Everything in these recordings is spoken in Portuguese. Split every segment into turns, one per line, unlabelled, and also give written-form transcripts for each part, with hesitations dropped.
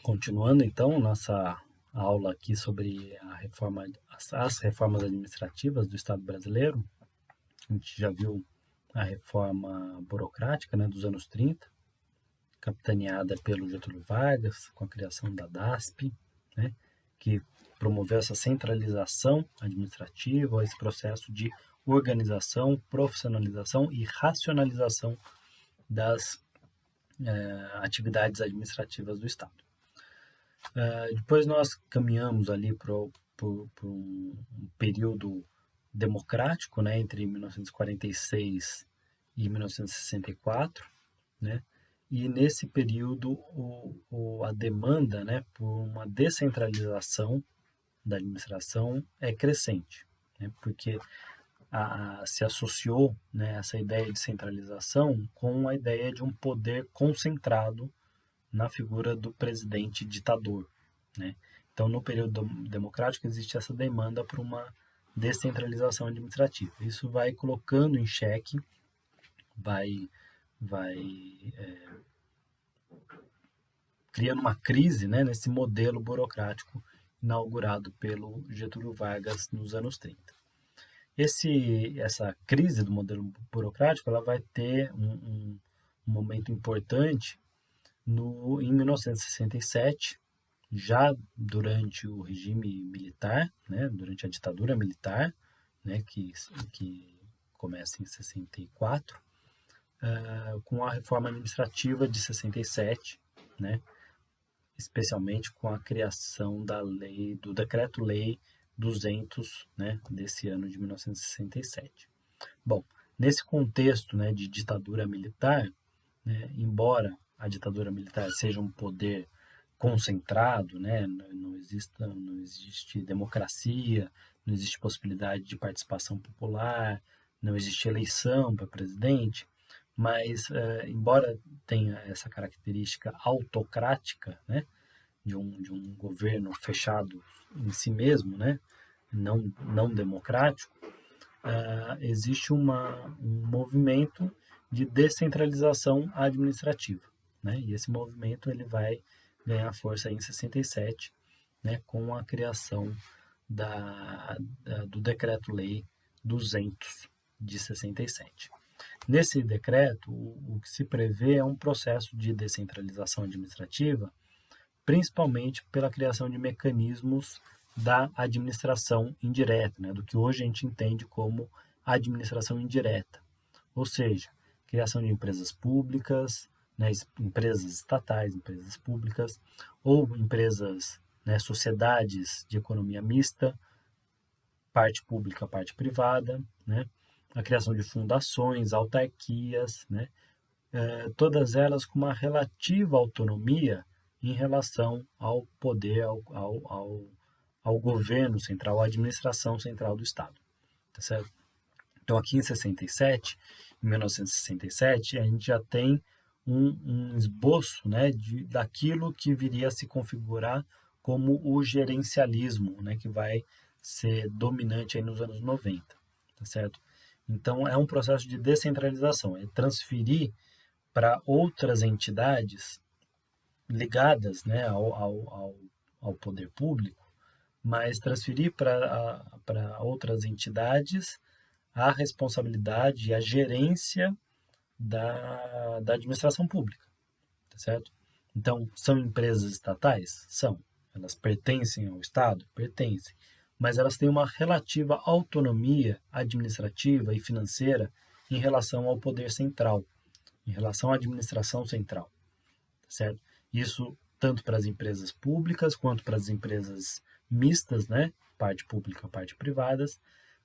Continuando então nossa aula aqui sobre as reformas administrativas do Estado brasileiro, a gente já viu a reforma burocrática, né, dos anos 30, capitaneada pelo Getúlio Vargas, com a criação da DASP, né, que promoveu essa centralização administrativa, esse processo de organização, profissionalização e racionalização das atividades administrativas do Estado. Depois nós caminhamos ali por um período democrático, né, entre 1946 e 1964, né, e nesse período a demanda, né, por uma descentralização da administração é crescente, né, porque se associou, né, essa ideia de centralização com a ideia de um poder concentrado na figura do presidente ditador, né? Então, no período democrático existe essa demanda por uma descentralização administrativa. Isso vai colocando em xeque, vai criando uma crise, né, nesse modelo burocrático inaugurado pelo Getúlio Vargas nos anos 30. Essa crise do modelo burocrático ela vai ter um momento importante em 1967, já durante o regime militar, né, durante a ditadura militar, né, que começa em 64, com a reforma administrativa de 67, né, especialmente com a criação do Decreto-Lei 200, né, desse ano de 1967. Bom, nesse contexto, né, de ditadura militar, né, embora a ditadura militar seja um poder concentrado, né, não existe democracia, não existe possibilidade de participação popular, não existe eleição para presidente, mas embora tenha essa característica autocrática, né, de um governo fechado em si mesmo, né, não democrático, existe um movimento de descentralização administrativa, né? E esse movimento ele vai ganhar força em 67, né, com a criação do Decreto-Lei 200 de 67. Nesse decreto, o que se prevê é um processo de descentralização administrativa, principalmente pela criação de mecanismos da administração indireta, né, do que hoje a gente entende como administração indireta, ou seja, criação de empresas públicas, né, empresas estatais, empresas públicas, ou empresas, né, sociedades de economia mista, parte pública, parte privada, né, a criação de fundações, autarquias, né, todas elas com uma relativa autonomia em relação ao poder, ao governo central, à administração central do Estado. Tá certo? Então, aqui em 1967, a gente já tem um esboço, né, daquilo que viria a se configurar como o gerencialismo, né, que vai ser dominante aí nos anos 90. Tá certo? Então, é um processo de descentralização, é transferir para outras entidades ligadas, né, ao poder público, mas transferir para outras entidades a responsabilidade e a gerência da administração pública, tá certo? Então, são empresas estatais? São. Elas pertencem ao Estado? Pertencem. Mas elas têm uma relativa autonomia administrativa e financeira em relação ao poder central, em relação à administração central, tá certo? Isso tanto para as empresas públicas quanto para as empresas mistas, né, parte pública, parte privadas,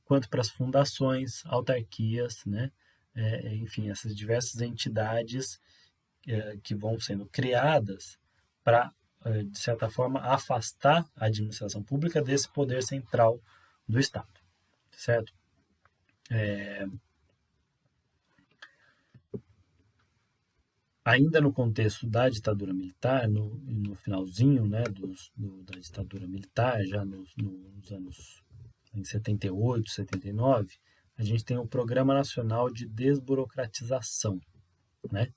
quanto para as fundações, autarquias, né, enfim, essas diversas entidades que vão sendo criadas para, de certa forma, afastar a administração pública desse poder central do Estado, certo? Ainda no contexto da ditadura militar, no finalzinho, né, da ditadura militar, já nos anos em 78, 79, a gente tem o Programa Nacional de Desburocratização, né?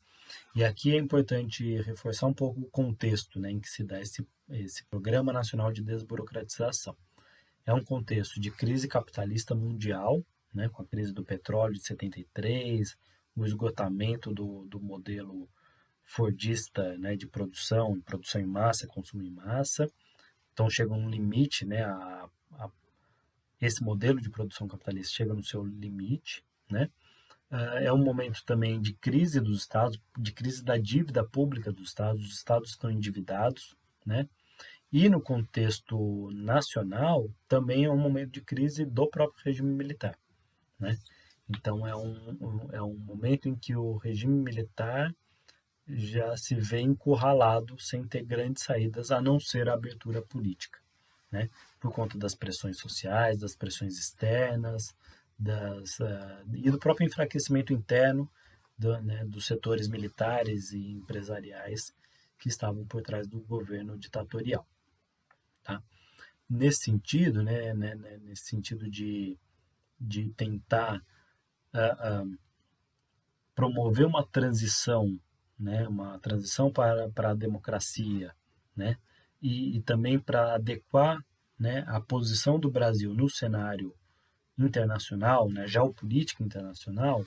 E aqui é importante reforçar um pouco o contexto, né, em que se dá esse Programa Nacional de Desburocratização. É um contexto de crise capitalista mundial, né, com a crise do petróleo de 73, o esgotamento do modelo fordista, né, de produção em massa, consumo em massa. Então chega um limite, né, esse modelo de produção capitalista chega no seu limite, né? É um momento também de crise dos estados, de crise da dívida pública dos estados, os estados estão endividados, né? E no contexto nacional, também é um momento de crise do próprio regime militar, né? Então é um momento em que o regime militar já se vê encurralado sem ter grandes saídas a não ser a abertura política, né? Por conta das pressões sociais, das pressões externas, e do próprio enfraquecimento interno dos setores militares e empresariais que estavam por trás do governo ditatorial. Tá? Nesse sentido, nesse sentido de tentar promover uma transição para a democracia, né, e também para adequar, né, a posição do Brasil no cenário internacional, né, geopolítica internacional,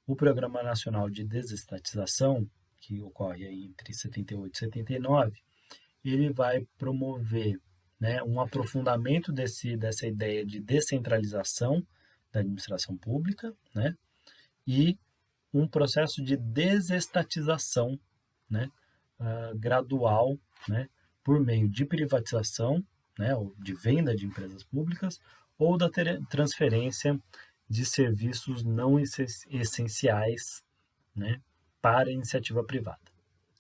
o Programa Nacional de Desestatização, que ocorre aí entre 78 e 79, ele vai promover, né, um aprofundamento dessa ideia de descentralização da administração pública, né, e um processo de desestatização, né, gradual, né, por meio de privatização, né, ou de venda de empresas públicas, ou da transferência de serviços não essenciais, né, para a iniciativa privada,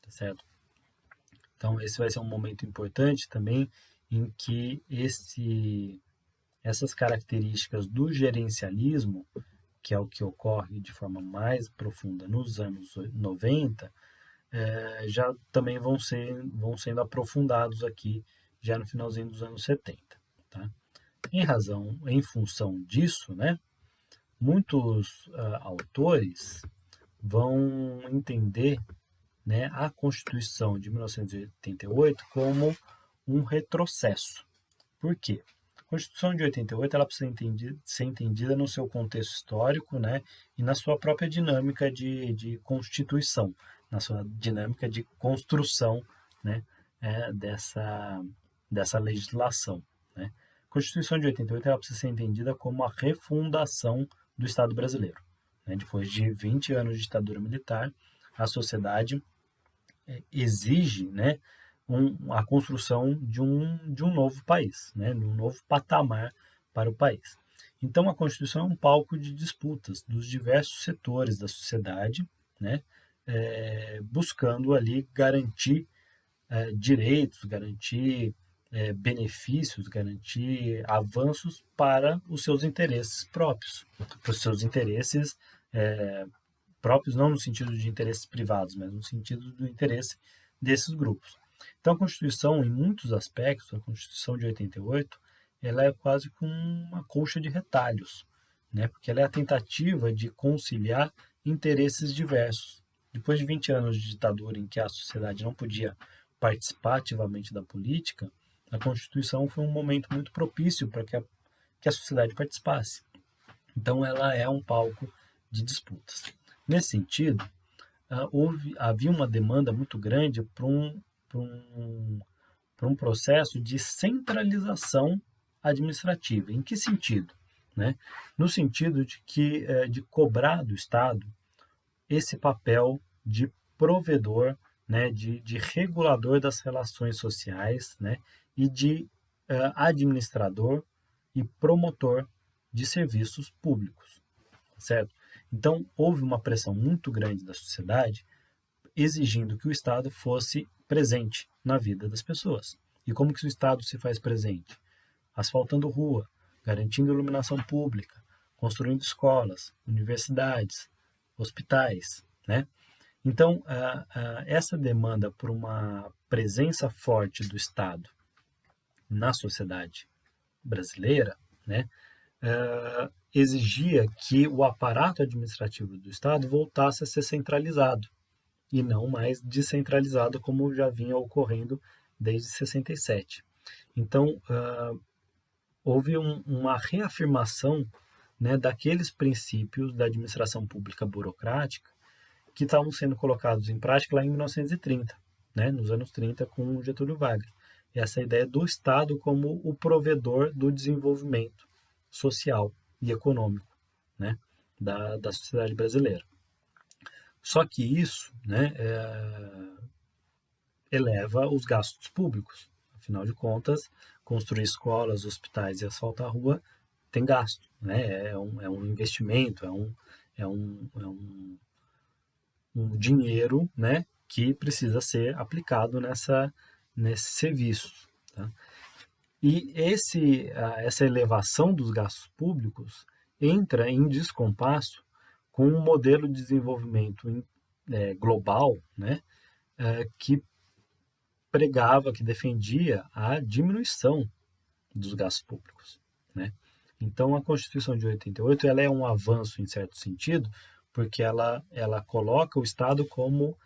tá certo? Então, esse vai ser um momento importante também em que essas características do gerencialismo, que é o que ocorre de forma mais profunda nos anos 90, já também vão sendo aprofundados aqui já no finalzinho dos anos 70. Tá? Em função disso, né, muitos autores vão entender, né, a Constituição de 1988 como um retrocesso. Por quê? A Constituição de 88 ela precisa ser entendida no seu contexto histórico, né, e na sua própria dinâmica de constituição, na sua dinâmica de construção, né, dessa legislação. Né. A Constituição de 88 ela precisa ser entendida como a refundação do Estado brasileiro. Né. Depois de 20 anos de ditadura militar, a sociedade exige, né, a construção de um novo país, né, de um novo patamar para o país. Então, a Constituição é um palco de disputas dos diversos setores da sociedade, né, buscando ali garantir direitos, garantir benefícios, garantir avanços para os seus interesses próprios, para os seus interesses próprios, não no sentido de interesses privados, mas no sentido do interesse desses grupos. Então, a Constituição, em muitos aspectos, a Constituição de 88, ela é quase como uma colcha de retalhos, né? Porque ela é a tentativa de conciliar interesses diversos. Depois de 20 anos de ditadura em que a sociedade não podia participar ativamente da política, a Constituição foi um momento muito propício para que a sociedade participasse. Então, ela é um palco de disputas. Nesse sentido, havia uma demanda muito grande para um processo de centralização administrativa. Em que sentido? Né? No sentido de cobrar do Estado esse papel de provedor, né, de regulador das relações sociais, né, e de administrador e promotor de serviços públicos, certo? Então, houve uma pressão muito grande da sociedade exigindo que o Estado fosse presente na vida das pessoas. E como que o Estado se faz presente? Asfaltando rua, garantindo iluminação pública, construindo escolas, universidades, hospitais, né? Então, essa demanda por uma presença forte do Estado na sociedade brasileira, né, exigia que o aparato administrativo do Estado voltasse a ser centralizado, e não mais descentralizado como já vinha ocorrendo desde 67. Então, houve uma reafirmação, né, daqueles princípios da administração pública burocrática que estavam sendo colocados em prática lá em 1930, né, nos anos 30, com Getúlio Vargas. Essa ideia do Estado como o provedor do desenvolvimento social e econômico, né, da sociedade brasileira. Só que isso, né, eleva os gastos públicos. Afinal de contas, construir escolas, hospitais e asfaltar a rua tem gasto, né? É um investimento, um dinheiro, né, que precisa ser aplicado nesse serviço. Tá? E essa elevação dos gastos públicos entra em descompasso com um modelo de desenvolvimento global, né, que pregava, que defendia a diminuição dos gastos públicos, né? Então, a Constituição de 88 ela é um avanço em certo sentido, porque ela coloca o Estado como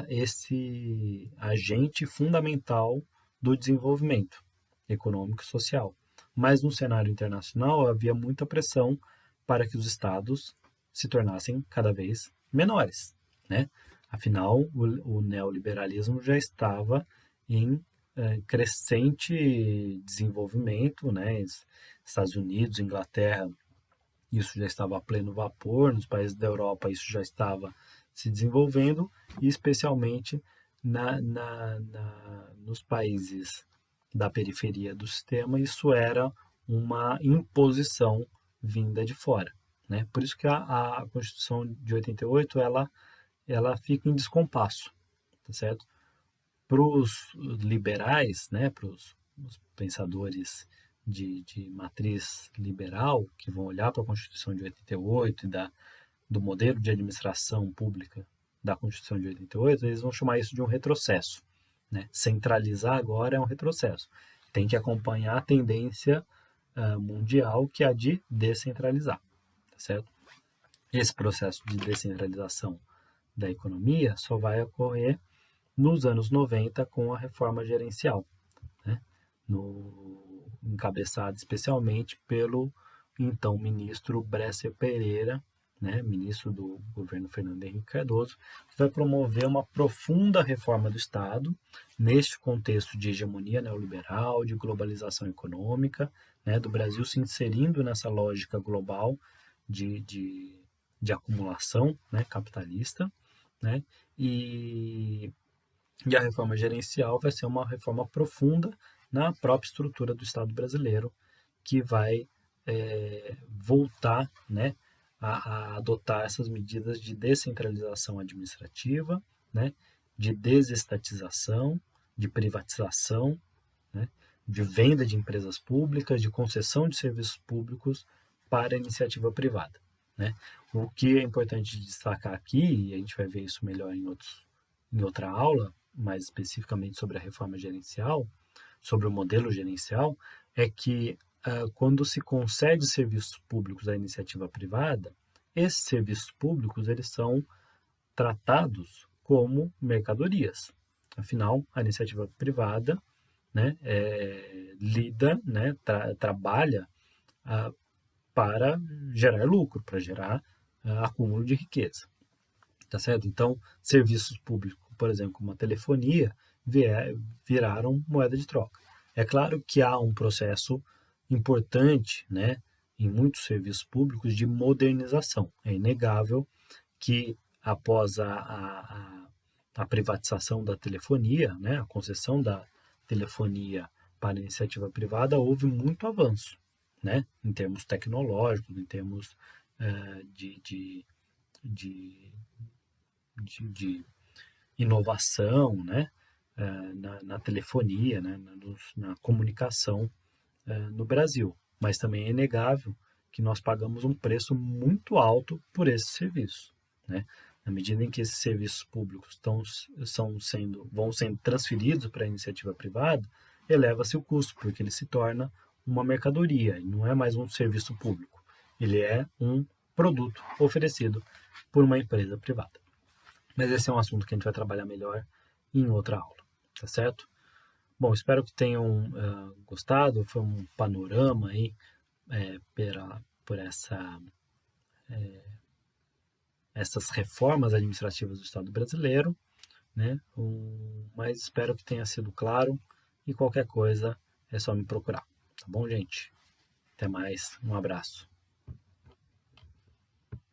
esse agente fundamental do desenvolvimento econômico e social. Mas no cenário internacional havia muita pressão para que os Estados se tornassem cada vez menores, né? Afinal, o neoliberalismo já estava em crescente desenvolvimento, né? Estados Unidos, Inglaterra, isso já estava a pleno vapor, nos países da Europa isso já estava se desenvolvendo, e especialmente nos países da periferia do sistema, isso era uma imposição vinda de fora, né? Por isso que a Constituição de 88 ela fica em descompasso, tá certo? Para os liberais, né, para os pensadores de matriz liberal, que vão olhar para a Constituição de 88 e do modelo de administração pública da Constituição de 88, eles vão chamar isso de um retrocesso. Né? Centralizar agora é um retrocesso. Tem que acompanhar a tendência mundial, que é a de descentralizar. Tá certo? Esse processo de descentralização da economia só vai ocorrer nos anos 90 com a reforma gerencial, né? Encabeçada especialmente pelo então ministro Bresser Pereira, né? Ministro do governo Fernando Henrique Cardoso, que vai promover uma profunda reforma do Estado neste contexto de hegemonia neoliberal, de globalização econômica, né? Do Brasil se inserindo nessa lógica global de acumulação, né? Capitalista, né? E a reforma gerencial vai ser uma reforma profunda na própria estrutura do Estado brasileiro, que vai voltar, né, a adotar essas medidas de descentralização administrativa, né, de desestatização, de privatização, né, de venda de empresas públicas, de concessão de serviços públicos para a iniciativa privada. Né? O que é importante destacar aqui, e a gente vai ver isso melhor em outra aula, mais especificamente sobre a reforma gerencial, sobre o modelo gerencial, é que quando se concede serviços públicos à iniciativa privada, esses serviços públicos eles são tratados como mercadorias. Afinal, a iniciativa privada, né, lida, né, trabalha para gerar lucro, para gerar acúmulo de riqueza. Tá certo? Então, serviços públicos, por exemplo, como a telefonia, viraram moeda de troca. É claro que há um processo importante, né, em muitos serviços públicos de modernização. É inegável que após a privatização da telefonia, né, a concessão da telefonia para a iniciativa privada, houve muito avanço, né, em termos tecnológicos, em termos de inovação, né, na telefonia, né, na comunicação no Brasil. Mas também é inegável que nós pagamos um preço muito alto por esse serviço. Né? Na medida em que esses serviços públicos vão sendo transferidos para a iniciativa privada, eleva-se o custo, porque ele se torna uma mercadoria, e não é mais um serviço público. Ele é um produto oferecido por uma empresa privada. Mas esse é um assunto que a gente vai trabalhar melhor em outra aula, tá certo? Bom, espero que tenham gostado. Foi um panorama aí por essas reformas administrativas do Estado brasileiro, né? Mas espero que tenha sido claro e qualquer coisa é só me procurar, tá bom, gente? Até mais, um abraço.